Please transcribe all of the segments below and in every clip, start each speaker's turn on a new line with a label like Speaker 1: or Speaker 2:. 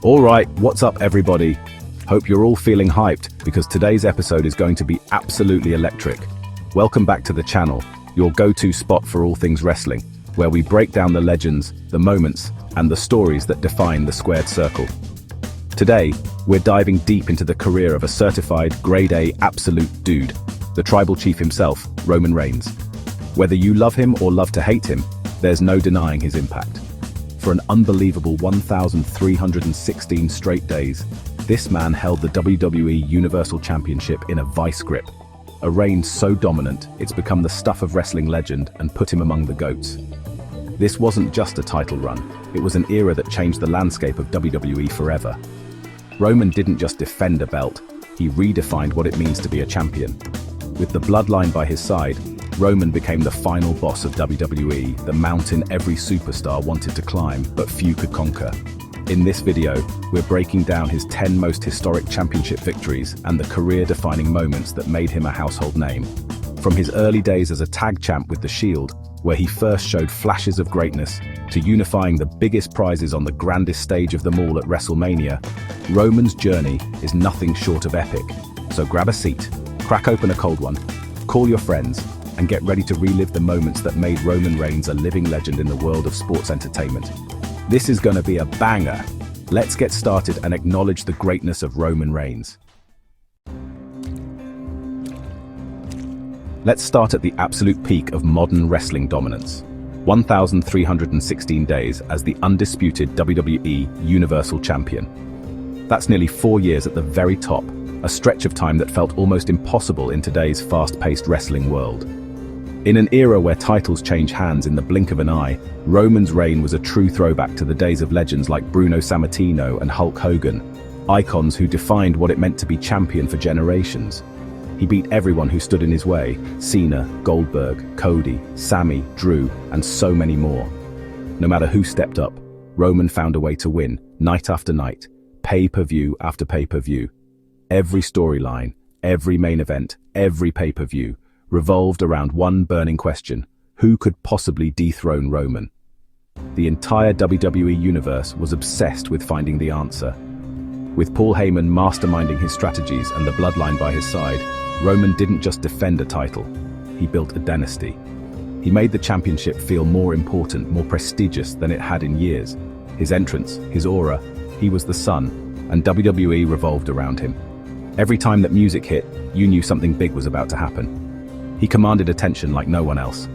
Speaker 1: Alright, what's up everybody? Hope you're all feeling hyped because today's episode is going to be absolutely electric. Welcome back to the channel, your go-to spot for all things wrestling, where we break down the legends, the moments, and the stories that define the squared circle. Today, we're diving deep into the career of a certified Grade A absolute dude, the tribal chief himself, Roman Reigns. Whether you love him or love to hate him, there's no denying his impact. For an unbelievable 1,316 straight days, this man held the WWE Universal Championship in a vice grip. A reign so dominant, it's become the stuff of wrestling legend and put him among the GOATs. This wasn't just a title run, it was an era that changed the landscape of WWE forever. Roman didn't just defend a belt, he redefined what it means to be a champion. With the bloodline by his side, Roman became the final boss of WWE, the mountain every superstar wanted to climb, but few could conquer. In this video, we're breaking down his 10 most historic championship victories and the career-defining moments that made him a household name. From his early days as a tag champ with The Shield, where he first showed flashes of greatness, to unifying the biggest prizes on the grandest stage of them all at WrestleMania, Roman's journey is nothing short of epic. So grab a seat, crack open a cold one, call your friends, and get ready to relive the moments that made Roman Reigns a living legend in the world of sports entertainment. This is gonna be a banger. Let's get started and acknowledge the greatness of Roman Reigns. Let's start at the absolute peak of modern wrestling dominance. 1,316 days as the undisputed WWE Universal Champion. That's nearly 4 years at the very top, a stretch of time that felt almost impossible in today's fast-paced wrestling world. In an era where titles change hands in the blink of an eye, Roman's reign was a true throwback to the days of legends like Bruno Sammartino and Hulk Hogan, icons who defined what it meant to be champion for generations. He beat everyone who stood in his way: Cena, Goldberg, Cody, Sammy, Drew, and so many more. No matter who stepped up, Roman found a way to win, night after night, pay-per-view after pay-per-view. Every storyline, every main event, every pay-per-view revolved around one burning question: who could possibly dethrone Roman? The entire WWE universe was obsessed with finding the answer. With Paul Heyman masterminding his strategies and the bloodline by his side, Roman didn't just defend a title, he built a dynasty. He made the championship feel more important, more prestigious than it had in years. His entrance, his aura, he was the sun, and WWE revolved around him. Every time that music hit, you knew something big was about to happen. He commanded attention like no one else.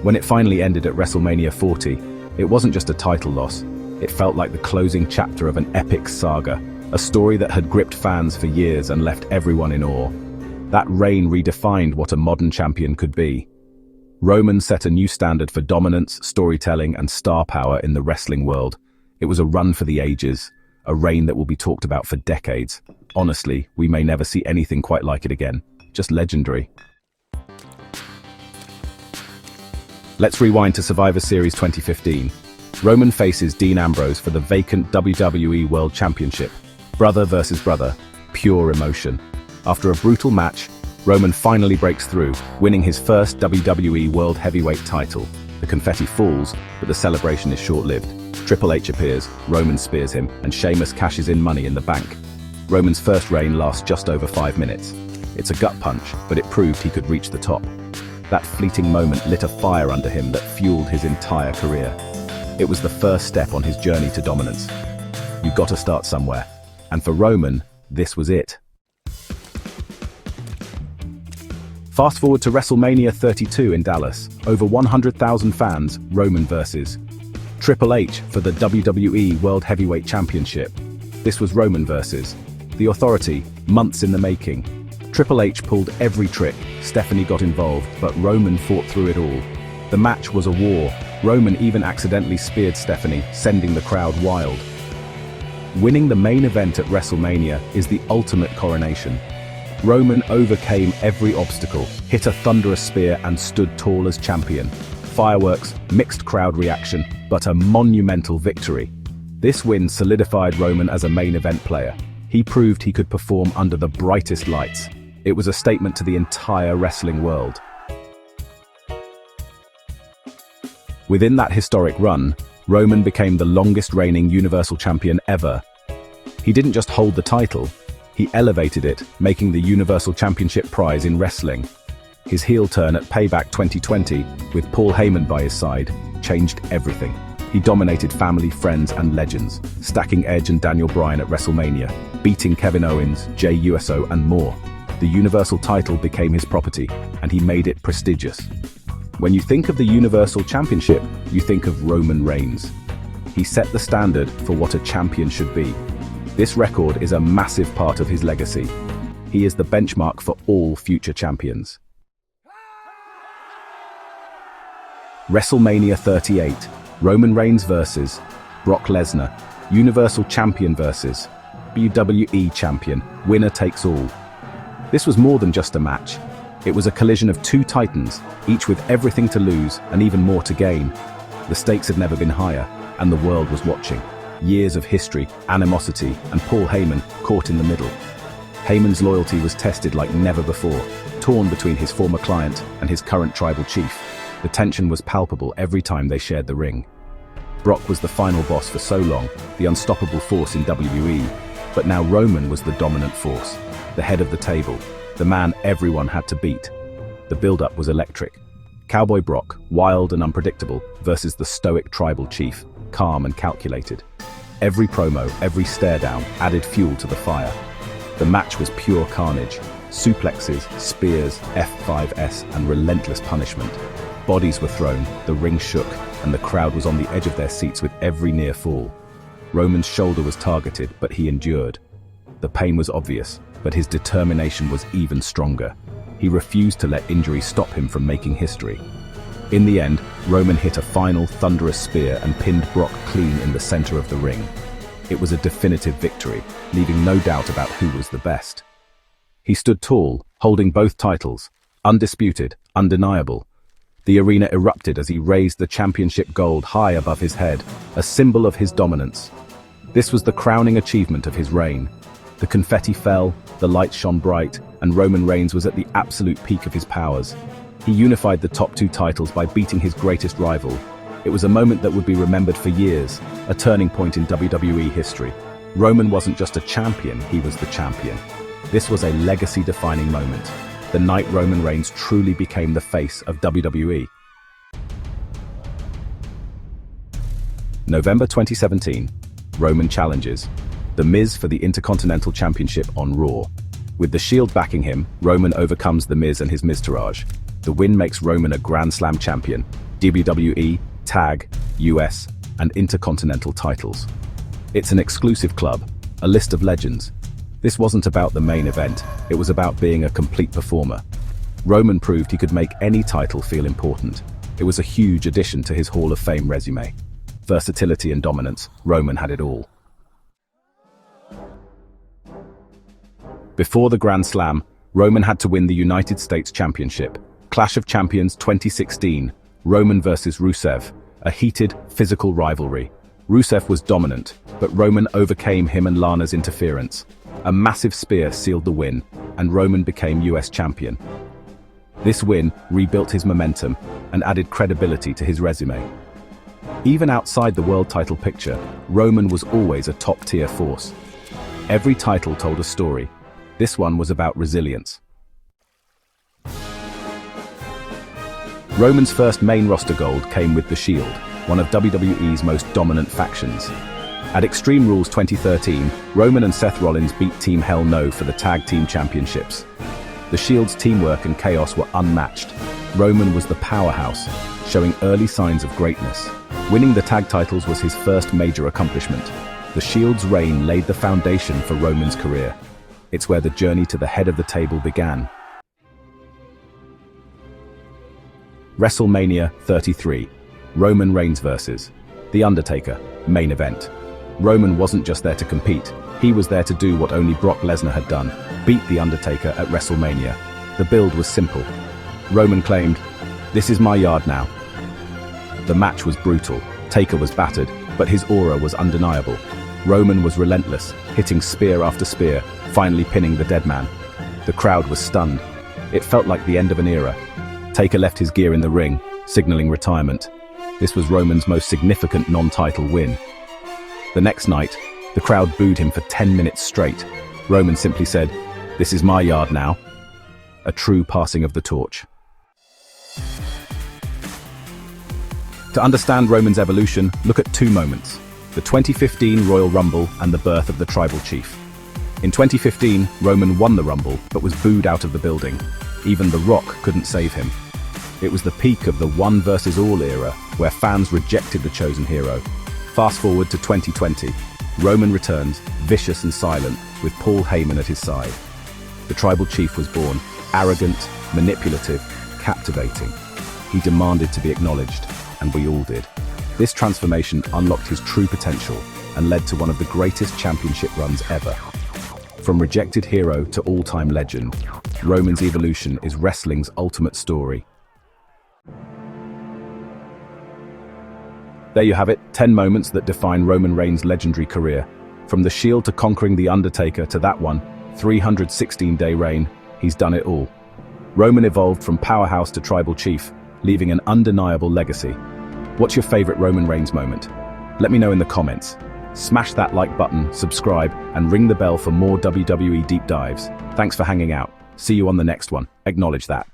Speaker 1: When it finally ended at WrestleMania 40, it wasn't just a title loss, it felt like the closing chapter of an epic saga, a story that had gripped fans for years and left everyone in awe. That reign redefined what a modern champion could be. Roman set a new standard for dominance, storytelling, and star power in the wrestling world. It was a run for the ages, a reign that will be talked about for decades. Honestly, we may never see anything quite like it again. Just legendary. Let's rewind to Survivor Series 2015. Roman faces Dean Ambrose for the vacant WWE World Championship. Brother versus brother, pure emotion. After a brutal match, Roman finally breaks through, winning his first WWE World Heavyweight title. The confetti falls, but the celebration is short-lived. Triple H appears, Roman spears him, and Sheamus cashes in Money in the Bank. Roman's first reign lasts just over 5 minutes. It's a gut punch, but it proved he could reach the top. That fleeting moment lit a fire under him that fueled his entire career. It was the first step on his journey to dominance. You've got to start somewhere. And for Roman, this was it. Fast forward to WrestleMania 32 in Dallas. Over 100,000 fans, Roman versus Triple H for the WWE World Heavyweight Championship. This was Roman versus The Authority, months in the making. Triple H pulled every trick, Stephanie got involved, but Roman fought through it all. The match was a war. Roman even accidentally speared Stephanie, sending the crowd wild. Winning the main event at WrestleMania is the ultimate coronation. Roman overcame every obstacle, hit a thunderous spear, and stood tall as champion. Fireworks, mixed crowd reaction, but a monumental victory. This win solidified Roman as a main event player. He proved he could perform under the brightest lights. It was a statement to the entire wrestling world. Within that historic run, Roman became the longest reigning Universal Champion ever, He didn't just hold the title, he elevated it, making the Universal Championship prize in wrestling. His heel turn at Payback 2020, with Paul Heyman by his side, changed everything. He dominated family, friends, and legends, stacking Edge and Daniel Bryan at WrestleMania, beating Kevin Owens, Jey Uso, and more. The Universal title became his property, and he made it prestigious. When you think of the Universal Championship, you think of Roman Reigns. He set the standard for what a champion should be. This record is a massive part of his legacy. He is the benchmark for all future champions. WrestleMania 38, Roman Reigns vs. Brock Lesnar, Universal Champion vs. WWE Champion, winner takes all. This was more than just a match. It was a collision of two titans, each with everything to lose and even more to gain. The stakes had never been higher, and the world was watching. Years of history, animosity, and Paul Heyman caught in the middle. Heyman's loyalty was tested like never before, torn between his former client and his current tribal chief. The tension was palpable every time they shared the ring. Brock was the final boss for so long, the unstoppable force in WWE, but now Roman was the dominant force, the head of the table, the man everyone had to beat. The build-up was electric. Cowboy Brock, wild and unpredictable, versus the stoic tribal chief, calm and calculated. Every promo, every stare-down added fuel to the fire. The match was pure carnage. Suplexes, spears, F5S, and relentless punishment. Bodies were thrown, the ring shook, and the crowd was on the edge of their seats with every near fall. Roman's shoulder was targeted, but he endured. The pain was obvious, but his determination was even stronger. He refused to let injury stop him from making history. In the end, Roman hit a final thunderous spear and pinned Brock clean in the center of the ring. It was a definitive victory, leaving no doubt about who was the best. He stood tall, holding both titles, undisputed, undeniable. The arena erupted as he raised the championship gold high above his head, a symbol of his dominance. This was the crowning achievement of his reign. The confetti fell, the lights shone bright, and Roman Reigns was at the absolute peak of his powers. He unified the top two titles by beating his greatest rival. It was a moment that would be remembered for years, a turning point in WWE history. Roman wasn't just a champion, he was the champion. This was a legacy-defining moment, the night Roman Reigns truly became the face of WWE. November 2017, Roman challenges The Miz for the Intercontinental Championship on Raw. With the Shield backing him, Roman overcomes The Miz and his Miztourage. The win makes Roman a Grand Slam champion, WWE, Tag, US, and Intercontinental titles. It's an exclusive club, a list of legends. This wasn't about the main event, it was about being a complete performer. Roman proved he could make any title feel important. It was a huge addition to his Hall of Fame resume. Versatility and dominance, Roman had it all. Before the Grand Slam, Roman had to win the United States Championship. Clash of Champions 2016, Roman versus Rusev, a heated, physical rivalry. Rusev was dominant, but Roman overcame him and Lana's interference. A massive spear sealed the win, and Roman became US champion. This win rebuilt his momentum and added credibility to his resume. Even outside the world title picture, Roman was always a top-tier force. Every title told a story. This one was about resilience. Roman's first main roster gold came with the Shield, one of WWE's most dominant factions. At Extreme Rules 2013, Roman and Seth Rollins beat Team Hell No for the Tag Team Championships. The Shield's teamwork and chaos were unmatched. Roman was the powerhouse, showing early signs of greatness. Winning the tag titles was his first major accomplishment. The Shield's reign laid the foundation for Roman's career. It's where the journey to the head of the table began. WrestleMania 33, Roman Reigns vs. The Undertaker, main event. Roman wasn't just there to compete, he was there to do what only Brock Lesnar had done, beat The Undertaker at WrestleMania. The build was simple. Roman claimed, "This is my yard now." The match was brutal, Taker was battered, but his aura was undeniable. Roman was relentless, hitting spear after spear, finally pinning the dead man. The crowd was stunned. It felt like the end of an era. Taker left his gear in the ring, signaling retirement. This was Roman's most significant non-title win. The next night, The crowd booed him for 10 minutes straight. Roman simply said, "This is my yard now." A true passing of the torch. To understand Roman's evolution, look at two moments: the 2015 Royal Rumble and the birth of the Tribal Chief. In 2015, Roman won the Rumble, but was booed out of the building. Even The Rock couldn't save him. It was the peak of the one versus all era, where fans rejected the chosen hero. Fast forward to 2020, Roman returns, vicious and silent, with Paul Heyman at his side. The Tribal Chief was born, arrogant, manipulative, captivating. He demanded to be acknowledged, and we all did. This transformation unlocked his true potential and led to one of the greatest championship runs ever. From rejected hero to all-time legend, Roman's evolution is wrestling's ultimate story. There you have it, 10 moments that define Roman Reigns' legendary career. From the Shield to conquering The Undertaker to that one, 316-day reign, he's done it all. Roman evolved from powerhouse to Tribal Chief, leaving an undeniable legacy. What's your favorite Roman Reigns moment? Let me know in the comments. Smash that like button, subscribe, and ring the bell for more WWE deep dives. Thanks for hanging out. See you on the next one. Acknowledge that.